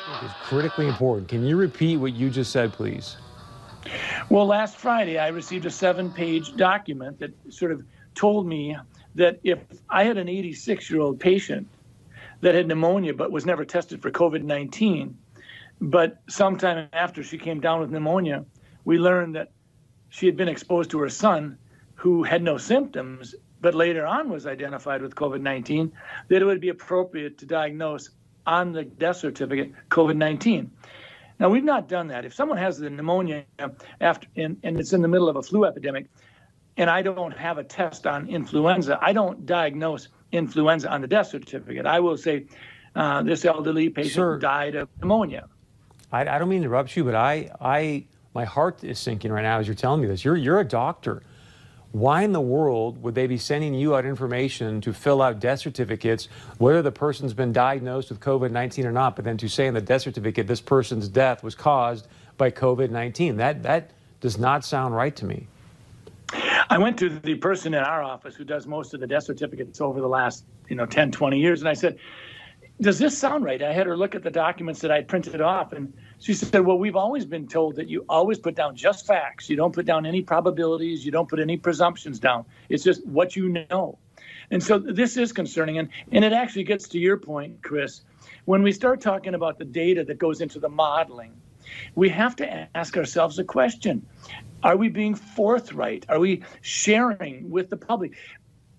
Is critically important. Can you repeat what you just said, please? Well, last Friday, I received a 7-page document that sort of told me that if I had an 86-year-old patient that had pneumonia but was never tested for COVID-19, but sometime after she came down with pneumonia, we learned that she had been exposed to her son who had no symptoms, but later on was identified with COVID-19, that it would be appropriate to diagnose on the death certificate COVID-19. Now, we've not done that. If someone has the pneumonia after and it's in the middle of a flu epidemic, and I don't have a test on influenza, I don't diagnose influenza on the death certificate. I will say this elderly patient died of pneumonia. I don't mean to interrupt you, but my heart is sinking right now as you're telling me this. You're a doctor. Why in the world would they be sending you out information to fill out death certificates, whether the person's been diagnosed with COVID-19 or not, but then to say in the death certificate this person's death was caused by COVID-19? That does not sound right to me. I went to the person in our office who does most of the death certificates over the last 10, 20 years, and I said, does this sound right? I had her look at the documents that I'd printed off, and she said, well, we've always been told that you always put down just facts. You don't put down any probabilities. You don't put any presumptions down. It's just what you know. And so this is concerning. And it actually gets to your point, Chris. When we start talking about the data that goes into the modeling, we have to ask ourselves a question. Are we being forthright? Are we sharing with the public?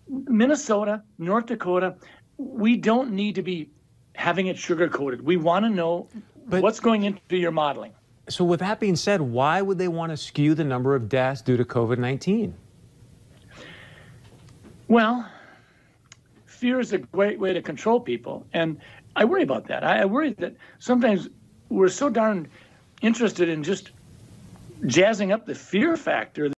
Minnesota, North Dakota, we don't need to be having it sugar-coated. We want to know what's going into your modeling. So with that being said, why would they want to skew the number of deaths due to COVID-19? Well, fear is a great way to control people. And I worry about that. I worry that sometimes we're so darn interested in just jazzing up the fear factor